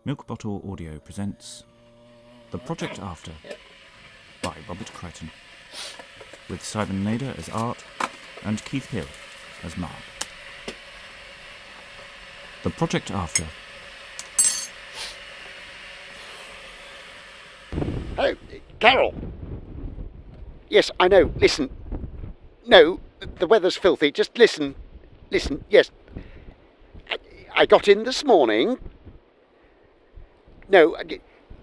Milk Bottle Audio presents The Project After by Robert Crighton, with Simon Nader as Art and Keith Hill as Mark. The Project After. Oh, Carol! Yes, I know, listen. No, the weather's filthy, just listen. Listen, yes. I got in this morning. No,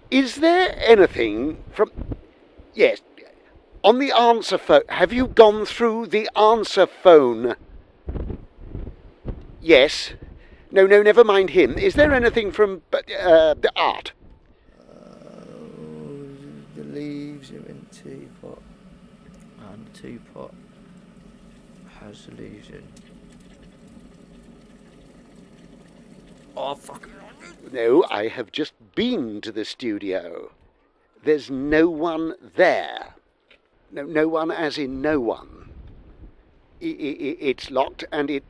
is there anything from... Yes, on the answer phone. Have you gone through the answer phone? Yes. No, never mind him. Is there anything from the Art? The leaves are in teapot, and the teapot has the leaves in. Oh, fucking... No, I have just been to the studio. There's no one there. No one as in no one. It's locked and it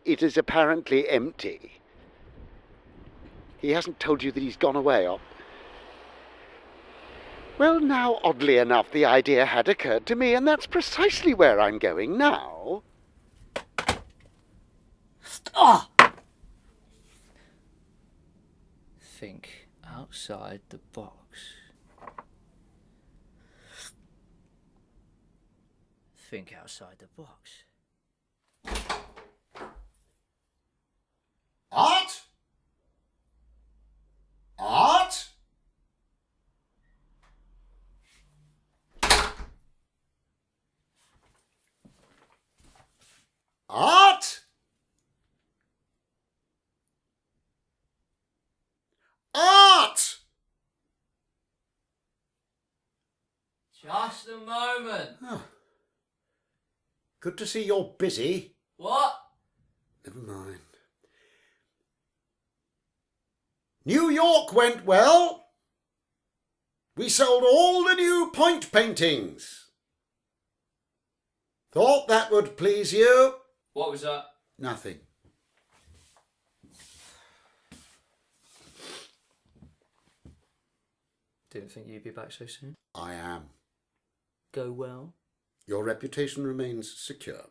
is apparently empty. He hasn't told you that he's gone away, or... Well, now, oddly enough, the idea had occurred to me, and that's precisely where I'm going now. Ah! Think outside the box. Think outside the box. Art? Art? Art? Art! Just a moment. Oh. Good to see you're busy. What? Never mind. New York went well. We sold all the new point paintings. Thought that would please you. What was that? Nothing. Didn't think you'd be back so soon. I am. Go well. Your reputation remains secure.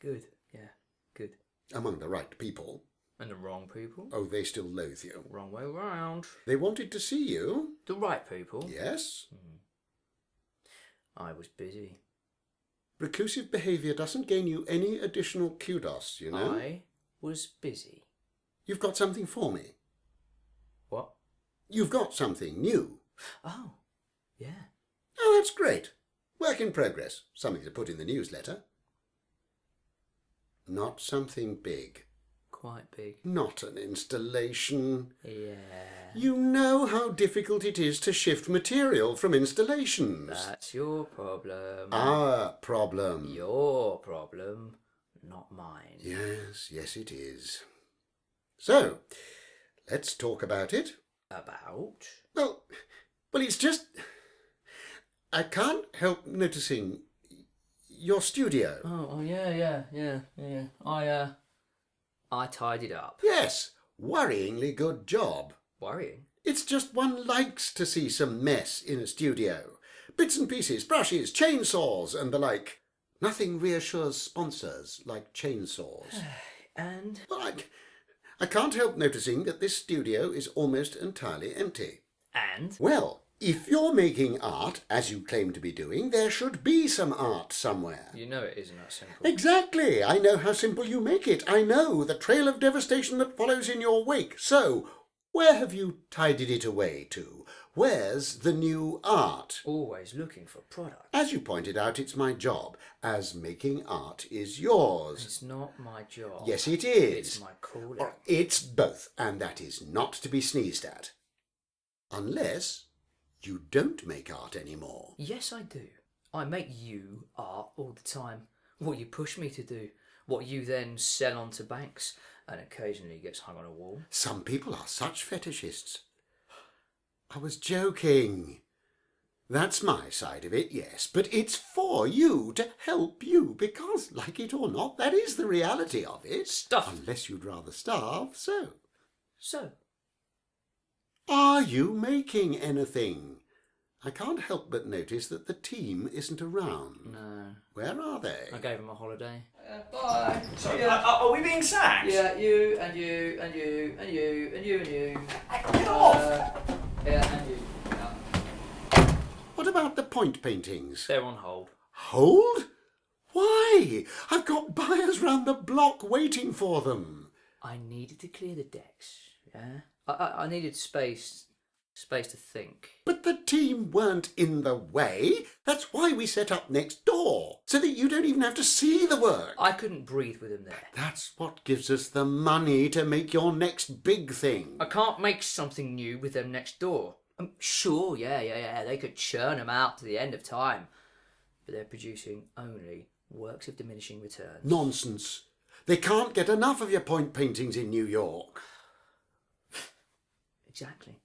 Good. Yeah, good. Among the right people. And the wrong people? Oh, they still loathe you. Wrong way round. They wanted to see you. The right people? Yes. I was busy. Reclusive behaviour doesn't gain you any additional kudos, you know. I was busy. You've got something for me. What? You've got something new. Oh, yeah. Oh, that's great. Work in progress. Something to put in the newsletter. Not something big. Quite big. Not an installation. Yeah. You know how difficult it is to shift material from installations. That's your problem. Our problem. Your problem, not mine. Yes, it is. So, let's talk about it. About? Well, it's just... I can't help noticing your studio. Oh, yeah. I tidied up. Yes, worryingly good job. Worrying? It's just one likes to see some mess in a studio. Bits and pieces, brushes, chainsaws and the like. Nothing reassures sponsors like chainsaws. And? Well, I can't help noticing that this studio is almost entirely empty. And? Well, if you're making art, as you claim to be doing, there should be some art somewhere. You know it isn't that simple. Exactly. I know how simple you make it. I know the trail of devastation that follows in your wake. So, where have you tidied it away to? Where's the new art? Always looking for product. As you pointed out, it's my job, as making art is yours. It's not my job. Yes, it is. It's my calling. Or it's both, and that is not to be sneezed at. Unless you don't make art anymore. Yes, I do. I make you art all the time. What you push me to do. What you then sell onto banks and occasionally gets hung on a wall. Some people are such fetishists. I was joking. That's my side of it, yes, but it's for you, to help you, because, like it or not, that is the reality of it. Stuff. Unless you'd rather starve, so. So, Are you making anything? I can't help but notice that the team isn't around. no. Where are they? I gave him a holiday. Bye. Sorry, are we being sacked? Yeah, you and you and you and you and you and you. Get off! Yeah, and you. What about the point paintings? They're on hold. Hold? Why? I've got buyers round the block waiting for them. I needed to clear the decks. Yeah. I needed space to think. But the team weren't in the way. That's why we set up next door, so that you don't even have to see the work. I couldn't breathe with him there. That's what gives us the money to make your next big thing. I can't make something new with them next door. Sure, yeah, they could churn them out to the end of time. But they're producing only works of diminishing returns. Nonsense. They can't get enough of your point paintings in New York. Exactly.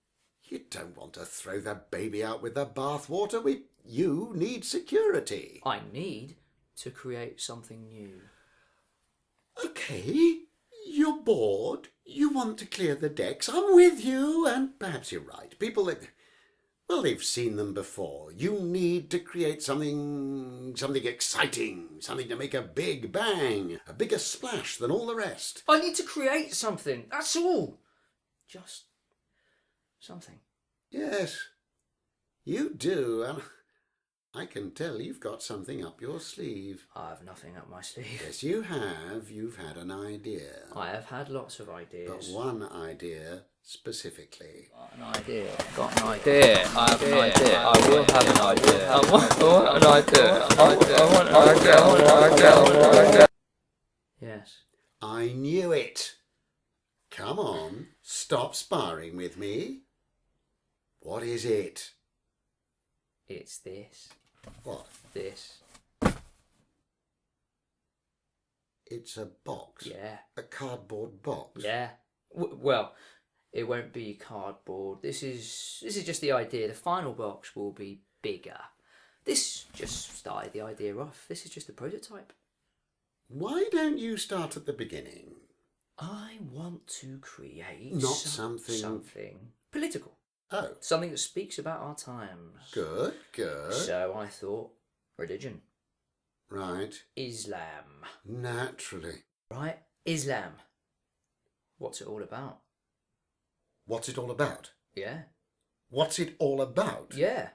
You don't want to throw the baby out with the bathwater. You need security. I need to create something new. Okay, you're bored. You want to clear the decks. I'm with you, and perhaps you're right. People, they've seen them before. You need to create something exciting, something to make a big bang, a bigger splash than all the rest. I need to create something. That's all. Just something. Yes, you do, and I can tell you've got something up your sleeve. I have nothing up my sleeve. Yes, you have. You've had an idea. I have had lots of ideas. But one idea specifically. Got an idea. Got an idea. I have an idea. I will have an idea. I want an idea. I want an idea. Yes. I knew it. Come on, stop sparring with me. What is it? It's this. What? This. It's a box. Yeah. A cardboard box. Yeah. Well, it won't be cardboard. This is just the idea. The final box will be bigger. This just started the idea off. This is just a prototype. Why don't you start at the beginning? I want to create Not something political. Oh, Something that speaks about our times. good, good. So I thought, religion. Right. Islam. Naturally. Right? Islam. What's it all about? What's it all about? Yeah. What's it all about? Yeah.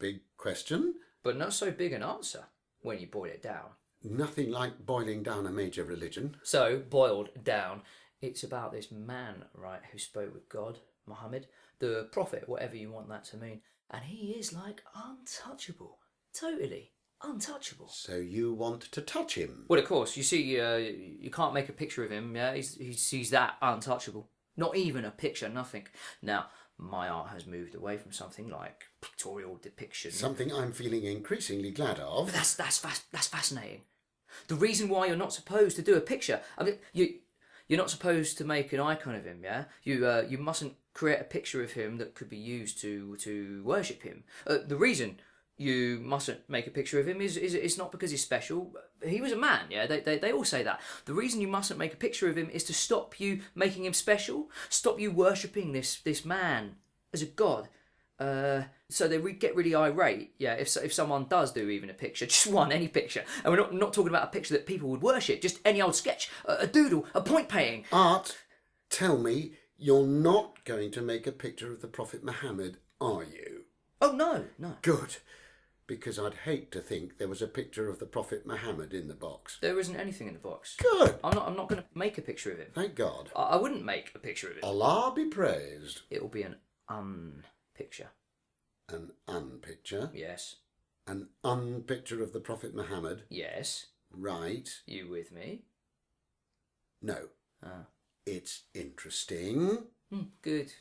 Big question. But not so big an answer when you boil it down. Nothing like boiling down a major religion. So, boiled down, it's about this man, right, who spoke with God, Muhammad, the prophet, whatever you want that to mean. And he is like untouchable. Totally untouchable. So you want to touch him? Well, of course, you see, you can't make a picture of him, yeah? He's that untouchable. Not even a picture, nothing. Now, my art has moved away from something like pictorial depiction. Something I'm feeling increasingly glad of. But that's fascinating. The reason why you're not supposed to do a picture, I mean, you're not supposed to make an icon of him, yeah? You mustn't create a picture of him that could be used to worship him. The reason you mustn't make a picture of him is not because he's special. He was a man, yeah? They all say that. The reason you mustn't make a picture of him is to stop you making him special, stop you worshipping this man as a god. So they get really irate, yeah, if someone does do even a picture, just one, any picture. And we're not talking about a picture that people would worship, just any old sketch, a doodle, a point painting. Art, tell me, you're not going to make a picture of the Prophet Muhammad, are you? Oh, no. Good, because I'd hate to think there was a picture of the Prophet Muhammad in the box. There isn't anything in the box. Good. I'm not going to make a picture of him. Thank God. I wouldn't make a picture of him. Allah be praised. It'll be an un-picture. An unpicture. Yes. An unpicture of the Prophet Muhammad. Yes. Right. You with me? No. Ah. It's interesting. Good.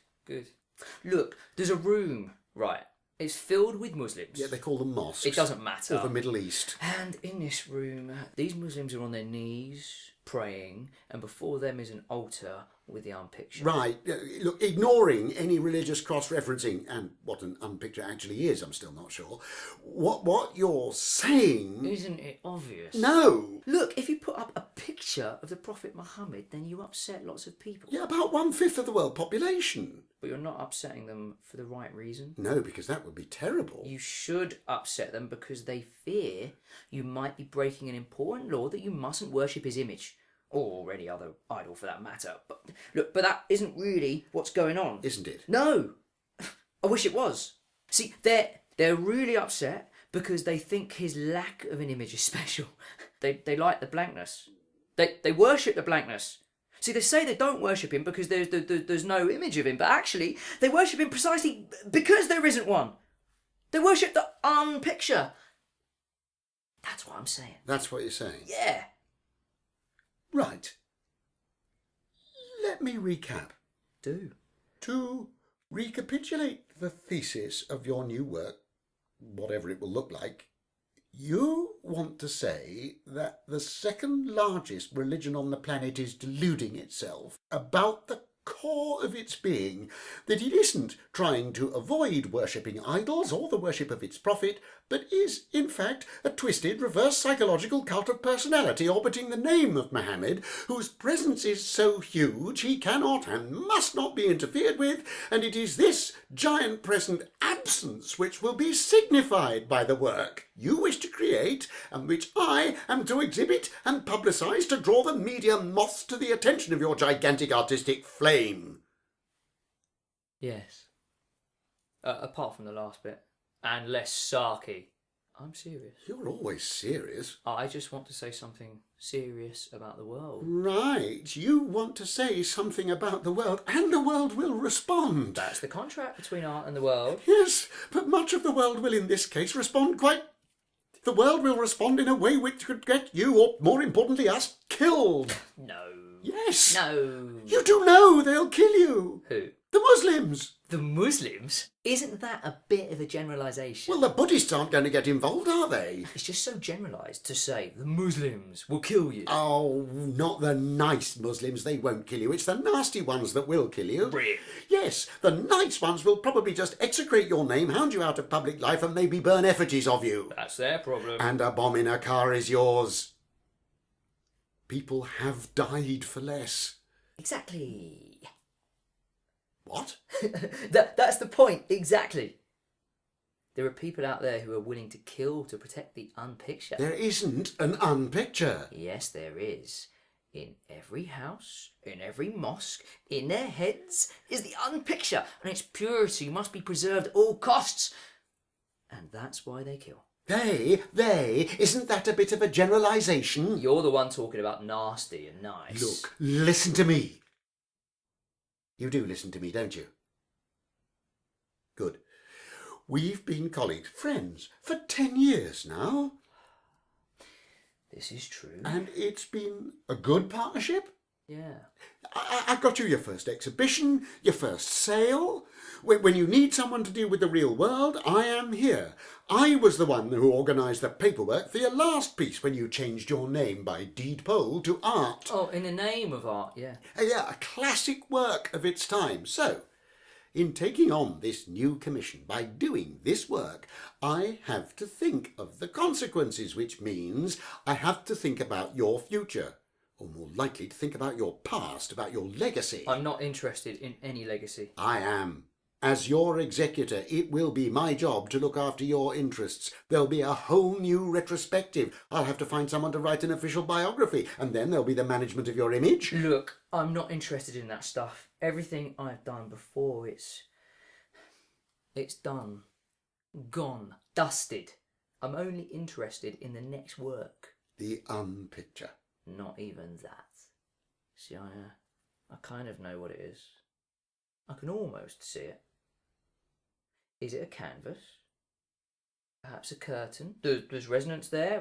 Look, there's a room, right? It's filled with Muslims. Yeah, they call them mosques. It doesn't matter. Or the Middle East. And in this room, these Muslims are on their knees, praying, and before them is an altar with the unpicture. Right. Look, ignoring any religious cross-referencing and what an unpicture actually is, I'm still not sure. What you're saying... Isn't it obvious? No. Look, if you put up a picture of the Prophet Muhammad, then you upset lots of people. Yeah, about 1/5 of the world population. But you're not upsetting them for the right reason. No, because that would be terrible. You should upset them because they fear you might be breaking an important law that you mustn't worship his image. Or any other idol for that matter. But look, but that isn't really what's going on. Isn't it? No! I wish it was. See, they're really upset because they think his lack of an image is special. They like the blankness. They worship the blankness. See, they say they don't worship him because there's no image of him, but actually they worship him precisely because there isn't one. They worship the unpicture. That's what I'm saying. That's what you're saying? Yeah. Right. Let me recap. Do. To recapitulate the thesis of your new work, whatever it will look like, you want to say that the second largest religion on the planet is deluding itself about the core of its being, that it isn't trying to avoid worshipping idols or the worship of its prophet, but is, in fact, a twisted, reverse psychological cult of personality orbiting the name of Muhammad, whose presence is so huge he cannot and must not be interfered with, and it is this giant present absence which will be signified by the work you wish to create, and which I am to exhibit and publicise to draw the media moths to the attention of your gigantic artistic flame. Yes. Apart from the last bit. And less sarky. I'm serious. You're always serious. I just want to say something serious about the world. Right, you want to say something about the world, and the world will respond. That's the contract between art and the world. Yes, but much of the world will in this case respond quite... The world will respond in a way which could get you, or more importantly us, killed. No. Yes. No. You do know they'll kill you. Who? The Muslims. The Muslims? Isn't that a bit of a generalisation? Well, the Buddhists aren't going to get involved, are they? It's just so generalised to say the Muslims will kill you. Oh, not the nice Muslims. They won't kill you. It's the nasty ones that will kill you. Really? Yes, the nice ones will probably just execrate your name, hound you out of public life, and maybe burn effigies of you. That's their problem. And a bomb in a car is yours. People have died for less. Exactly. What? That's the point, exactly. There are people out there who are willing to kill to protect the unpicture. There isn't an unpicture. Yes, there is. In every house, in every mosque, in their heads is the unpicture, and its purity must be preserved at all costs. And that's why they kill. They, isn't that a bit of a generalisation? You're the one talking about nasty and nice. Look, listen to me. You do listen to me, don't you? Good. We've been colleagues, friends, for 10 years now. This is true. And it's been a good partnership. Yeah. I got you your first exhibition, your first sale. When you need someone to deal with the real world, I am here. I was the one who organised the paperwork for your last piece when you changed your name by deed poll to Art. Oh, in the name of art, yeah. Yeah, a classic work of its time. So, in taking on this new commission, by doing this work, I have to think of the consequences, which means I have to think about your future. Or more likely to think about your past, about your legacy. I'm not interested in any legacy. I am. As your executor, it will be my job to look after your interests. There'll be a whole new retrospective. I'll have to find someone to write an official biography, and then there'll be the management of your image. Look, I'm not interested in that stuff. Everything I've done before, it's done. Gone. Dusted. I'm only interested in the next work. The unpicture. Not even that. See, I kind of know what it is. I can almost see it. Is it a canvas? Perhaps a curtain? There's resonance there?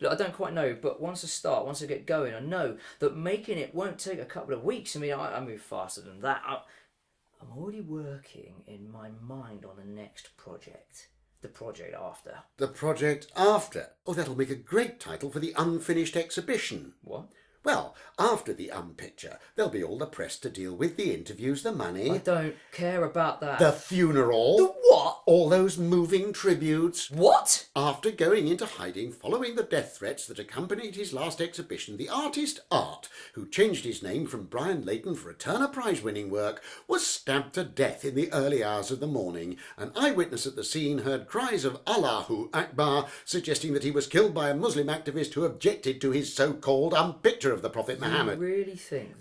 Look, I don't quite know, but once I get going, I know that making it won't take a couple of weeks. I mean, I move faster than that. I'm already working in my mind on the next project. The project after. The project after. Oh, that'll make a great title for the unfinished exhibition. What? Well, after the picture, there'll be all the press to deal with, the interviews, the money, I don't care about that. the funeral, The what? all those moving tributes. What? After going into hiding following the death threats that accompanied his last exhibition, the artist Art, who changed his name from Brian Layton for a Turner Prize-winning work, was stabbed to death in the early hours of the morning. An eyewitness at the scene heard cries of Allahu Akbar, suggesting that he was killed by a Muslim activist who objected to his so-called picture of the Prophet Muhammad. You really think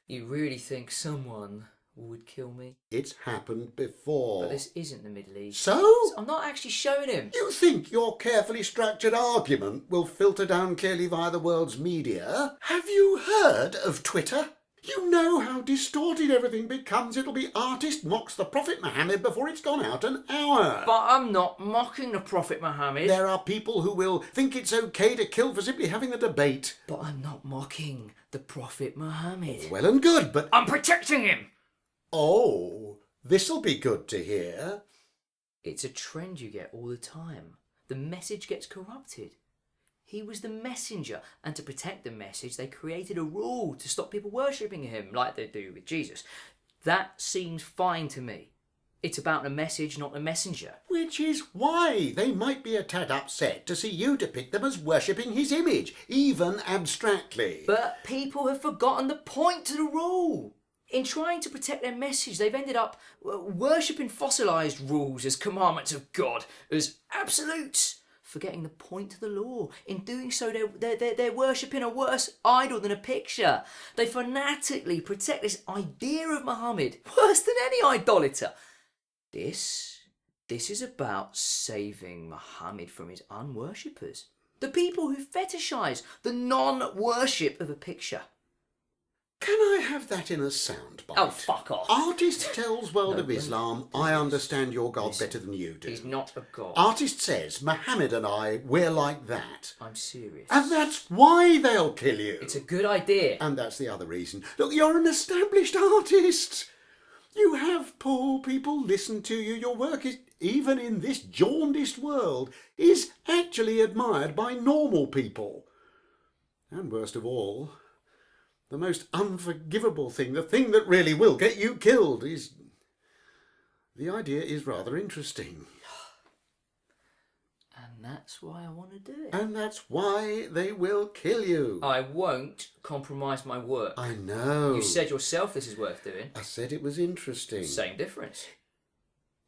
You really think someone would kill me? It's happened before. But this isn't the Middle East. So? I'm not actually showing him. You think your carefully structured argument will filter down clearly via the world's media? Have you heard of Twitter? You know how distorted everything becomes. It'll be artist mocks the Prophet Muhammad before it's gone out an hour. But I'm not mocking the Prophet Muhammad. There are people who will think it's okay to kill for simply having the debate. But I'm not mocking the Prophet Muhammad. Well and good, but... I'm protecting him! Oh, this'll be good to hear. It's a trend you get all the time. The message gets corrupted. He was the messenger, and to protect the message, they created a rule to stop people worshipping him, like they do with Jesus. That seems fine to me. It's about the message, not the messenger. Which is why they might be a tad upset to see you depict them as worshipping his image, even abstractly. But people have forgotten the point to the rule. In trying to protect their message, they've ended up worshipping fossilised rules as commandments of God, as absolutes, forgetting the point of the law. In doing so, they're worshipping a worse idol than a picture. They fanatically protect this idea of Muhammad, worse than any idolater. This is about saving Muhammad from his unworshippers, the people who fetishise the non-worship of a picture. Can I have that in a soundbite? Oh, fuck off. Artist tells world No, of Islam, I understand your God better than you do. He's not a god. Artist says, Muhammad and I, we're like that. I'm serious. And that's why they'll kill you. It's a good idea. And that's the other reason. Look, you're an established artist. You have poor people listen to you. Your work is, even in this jaundiced world, is actually admired by normal people. And worst of all, the most unforgivable thing, the thing that really will get you killed, is... The idea is rather interesting. And that's why I want to do it. And that's why they will kill you. I won't compromise my work. I know. You said yourself this is worth doing. I said it was interesting. Same difference.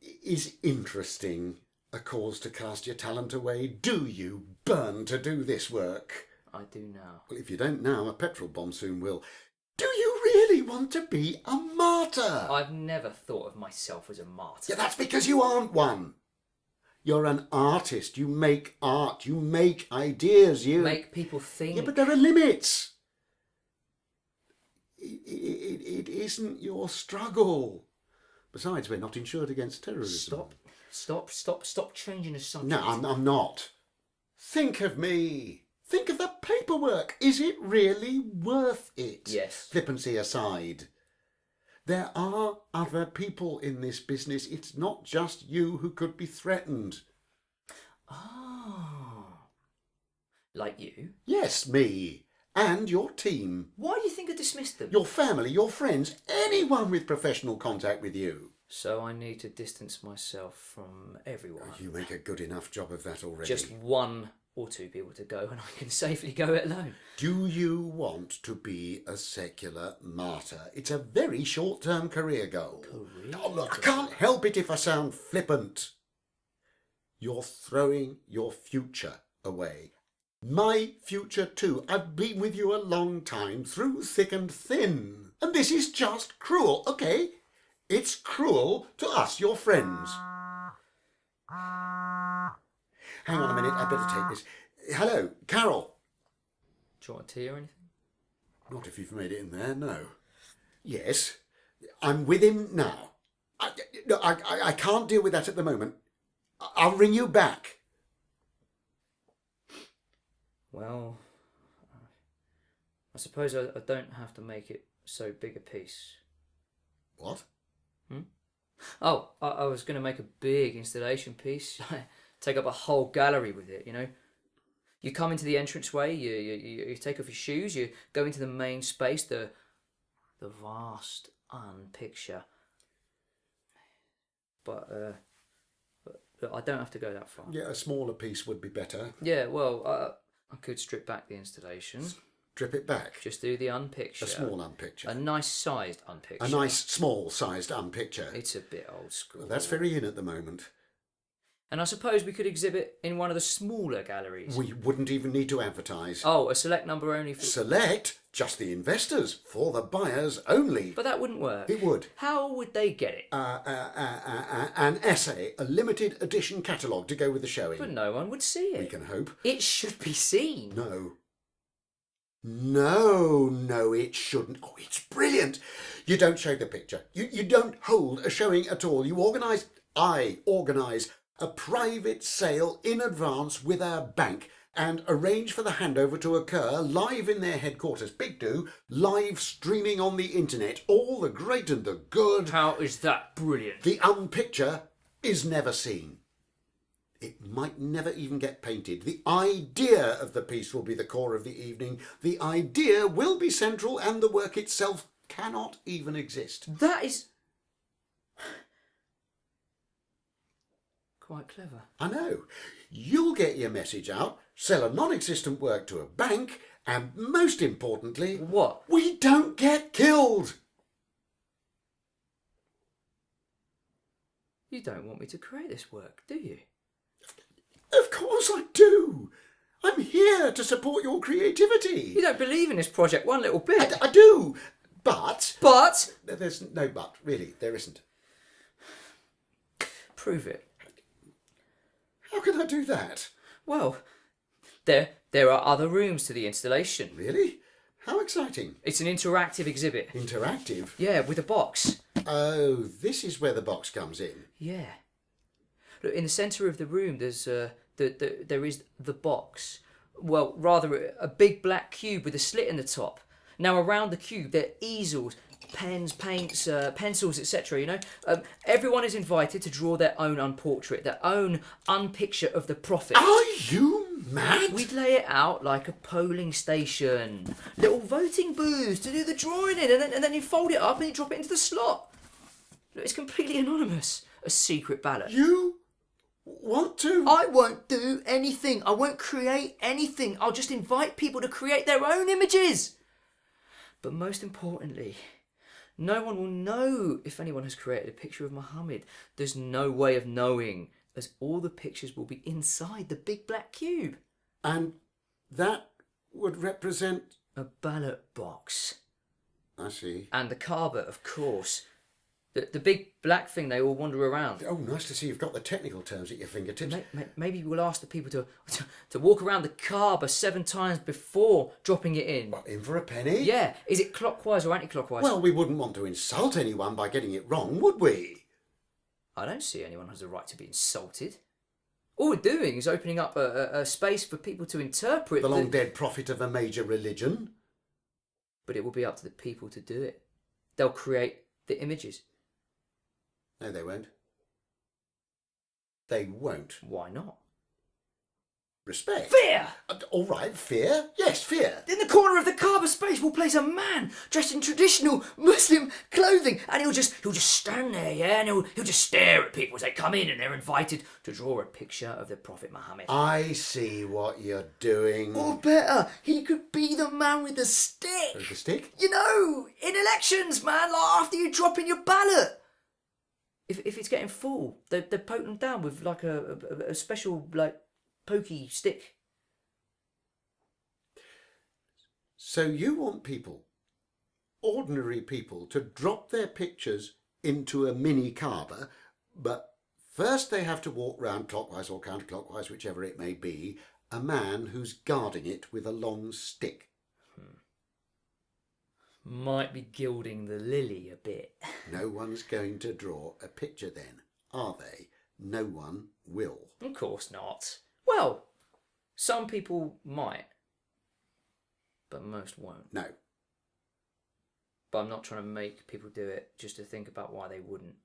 Is interesting a cause to cast your talent away? Do you burn to do this work? I do now. Well, if you don't now, a petrol bomb soon will. Do you really want to be a martyr? I've never thought of myself as a martyr. Yeah, that's because you aren't one. You're an artist. You make art. You make ideas. You make people think. Yeah, but there are limits. It isn't your struggle. Besides, we're not insured against terrorism. Stop changing the subject. No, I'm not. Think of me. Think of the paperwork. Is it really worth it? Yes. Flippancy aside. There are other people in this business. It's not just you who could be threatened. Oh. Like you? Yes, me. And your team. Why do you think I dismissed them? Your family, your friends, anyone with professional contact with you. So I need to distance myself from everyone. You make a good enough job of that already. Just one or two people to go and I can safely go it alone. Do you want to be a secular martyr? It's a very short-term career goal. Oh, look, I can't help it if I sound flippant. You're throwing your future away. My future too. I've been with you a long time, through thick and thin. And this is just cruel, okay? It's cruel to us, your friends. Hang on a minute, I better take this. Hello, Carol. Do you want tea or anything? Not if you've made it in there, no. Yes, I'm with him now. I can't deal with that at the moment. I'll ring you back. Well, I suppose I don't have to make it so big a piece. What? Oh, I was going to make a big installation piece. Take up a whole gallery with it, you know. You come into the entranceway, you take off your shoes, you go into the main space, the vast unpicture. But I don't have to go that far. Yeah, a smaller piece would be better. Yeah, well, I could strip back the installation. Strip it back. Just do the unpicture. A small unpicture. A nice sized unpicture. A nice small-sized unpicture. It's a bit old school. Well, that's very in at the moment. And I suppose we could exhibit in one of the smaller galleries. We wouldn't even need to advertise. Oh, a select number only for... Select? Just the investors. For the buyers only. But that wouldn't work. It would. How would they get it? An essay, a limited edition catalogue to go with the showing. But no one would see it. We can hope. It should be seen. No. No, it shouldn't. Oh, it's brilliant. You don't show the picture. You don't hold a showing at all. I organise a private sale in advance with our bank and arrange for the handover to occur live in their headquarters. Big do. Live streaming on the internet. All the great and the good. How is that brilliant? The unpicture is never seen. It might never even get painted. The idea of the piece will be the core of the evening. The idea will be central and the work itself cannot even exist. That is... quite clever. I know. You'll get your message out, sell a non-existent work to a bank, and most importantly... What? We don't get killed! You don't want me to create this work, do you? Of course I do! I'm here to support your creativity. You don't believe in this project one little bit. I do, but... But... There's no but, really, there isn't. Prove it. How can I do that? Well, there are other rooms to the installation. Really? How exciting. It's an interactive exhibit. Interactive? Yeah, with a box. Oh, this is where the box comes in. Yeah. Look, in the centre of the room, there is the box. Well, rather a big black cube with a slit in the top. Now, around the cube, there are easels, pens, paints, pencils, etc. You know, everyone is invited to draw their own unportrait, their own unpicture of the prophet. Are you mad? We'd lay it out like a polling station, little voting booths to do the drawing in, and then you fold it up and you drop it into the slot. Look, it's completely anonymous, a secret ballot. You want to? I won't do anything. I won't create anything. I'll just invite people to create their own images. But most importantly, no one will know if anyone has created a picture of Muhammad. There's no way of knowing, as all the pictures will be inside the big black cube. And that would represent... A ballot box. I see. And the Kaaba, of course. The big black thing they all wander around. Oh, nice to see you've got the technical terms at your fingertips. Maybe we'll ask the people to walk around the Kaaba 7 times before dropping it in. What, in for a penny? Yeah. Is it clockwise or anti-clockwise? Well, we wouldn't want to insult anyone by getting it wrong, would we? I don't see anyone has the right to be insulted. All we're doing is opening up a space for people to interpret The long-dead prophet of a major religion. But it will be up to the people to do it. They'll create the images. No, they won't. They won't. Why not? Respect. Fear! All right, fear. Yes, fear. In the corner of the Kaaba space we'll place a man dressed in traditional Muslim clothing, and he'll just stand there, yeah, and he'll just stare at people as they come in and they're invited to draw a picture of the Prophet Muhammad. I see what you're doing. Or better, he could be the man with the stick. With the stick? You know, in elections, man, like after you drop in your ballot. If it's getting full, they poke them down with like a special like pokey stick. So you want people, ordinary people, to drop their pictures into a mini Kaaba, but first they have to walk round clockwise or counterclockwise, whichever it may be, a man who's guarding it with a long stick. Might be gilding the lily a bit. No one's going to draw a picture then, are they? No one will. Of course not. Well, some people might, but most won't. No. But I'm not trying to make people do it just to think about why they wouldn't.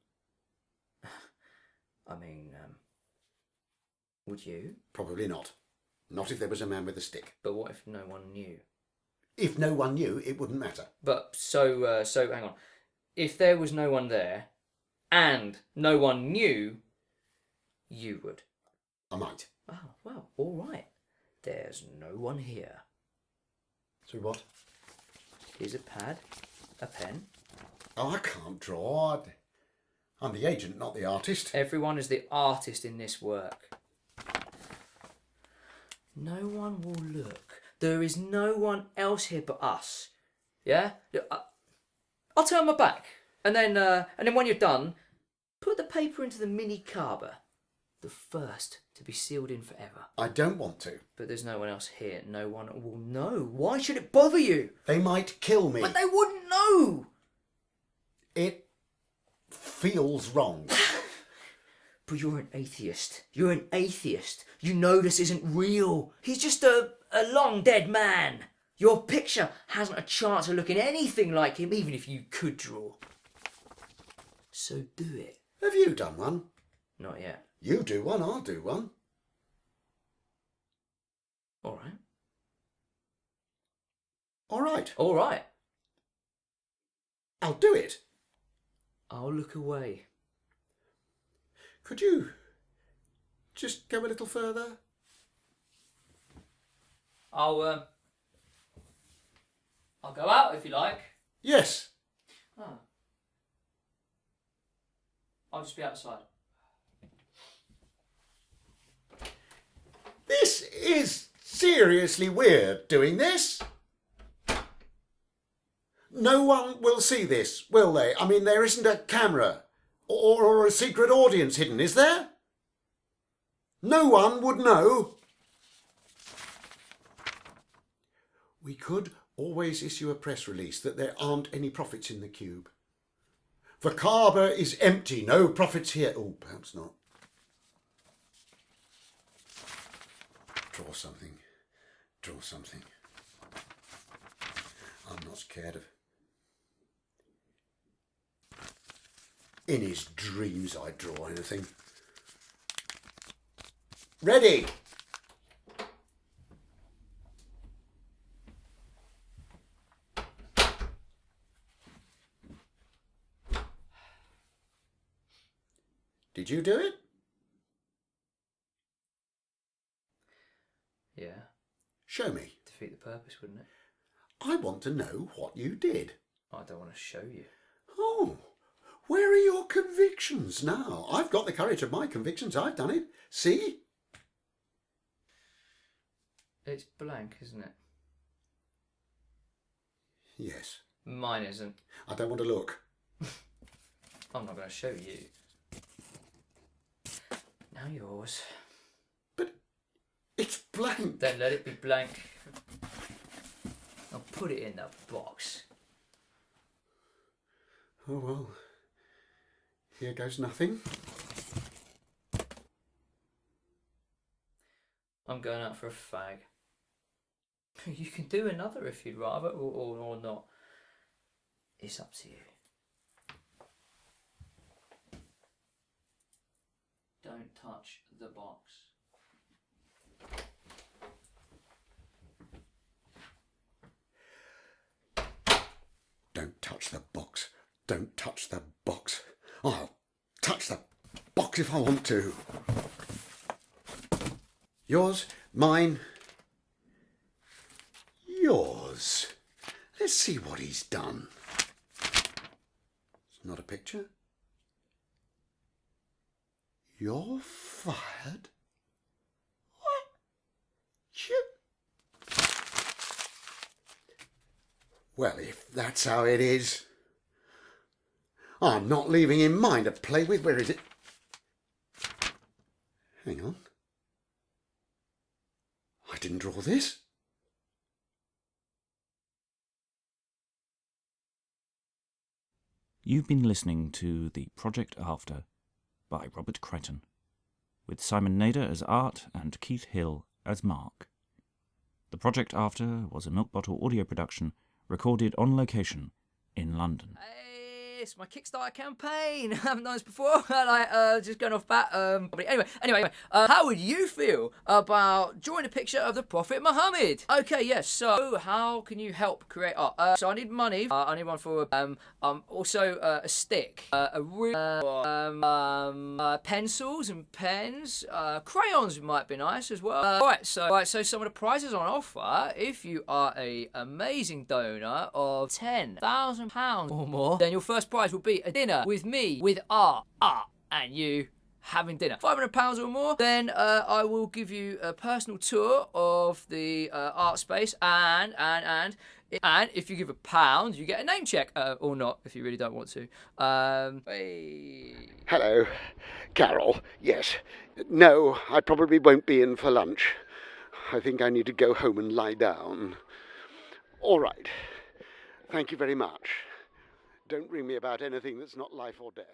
I mean, would you? Probably not. Not if there was a man with a stick. But what if no one knew? If no one knew, it wouldn't matter. But so hang on. If there was no one there, and no one knew, you would. I might. Oh, well, all right. There's no one here. So what? Here's a pad, a pen. Oh, I can't draw. I'm the agent, not the artist. Everyone is the artist in this work. No one will look. There is no one else here but us. Yeah? I'll turn my back. And then when you're done, put the paper into the mini carver. The first to be sealed in forever. I don't want to. But there's no one else here. No one will know. Why should it bother you? They might kill me. But they wouldn't know. It feels wrong. But you're an atheist. You're an atheist. You know this isn't real. He's just a long dead man. Your picture hasn't a chance of looking anything like him, even if you could draw. So do it. Have you done one? Not yet. You do one, I'll do one. All right. All right. All right. I'll do it. I'll look away. Could you just go a little further? I'll go out if you like. Yes. Oh. I'll just be outside. This is seriously weird, doing this. No one will see this, will they? I mean, there isn't a camera or a secret audience hidden, is there? No one would know. We could always issue a press release that there aren't any profits in the cube. The carver is empty, no profits here. Oh, perhaps not. Draw something. Draw something. I'm not scared of... In his dreams I'd draw anything. Ready! Did you do it? Yeah. Show me. Defeat the purpose, wouldn't it? I want to know what you did. I don't want to show you. Oh, where are your convictions now? I've got the courage of my convictions. I've done it. See? It's blank, isn't it? Yes. Mine isn't. I don't want to look. I'm not going to show you. Now yours. But it's blank. Then let it be blank. I'll put it in the box. Oh well. Here goes nothing. I'm going out for a fag. You can do another if you'd rather, or not. It's up to you. Don't touch the box. Don't touch the box. Don't touch the box. I'll touch the box if I want to. Yours, mine, yours. Let's see what he's done. It's not a picture. You're fired? What? Well, if that's how it is, I'm not leaving him mine to play with. Where is it? Hang on. I didn't draw this. You've been listening to The Project After by Robert Crighton, with Simon Nader as Art and Keith Hill as Mark. The Project After was a Milk Bottle audio production recorded on location in London. Hey, this, my Kickstarter campaign. I haven't done this before. Just going off bat. Anyway, how would you feel about drawing a picture of the Prophet Muhammad? Okay, yes. So, how can you help create art? So I need money. I need one for also a stick, a pencils and pens, crayons might be nice as well. Right. So some of the prizes on offer, if you are a amazing donor of £10,000 or more, then your first prize will be a dinner with me, with art, and you having dinner. £500 or more, then I will give you a personal tour of the art space, and if you give £1, you get a name check, or not, if you really don't want to. Hello, Carol. Yes. No, I probably won't be in for lunch. I think I need to go home and lie down. All right. Thank you very much. Don't ring me about anything that's not life or death.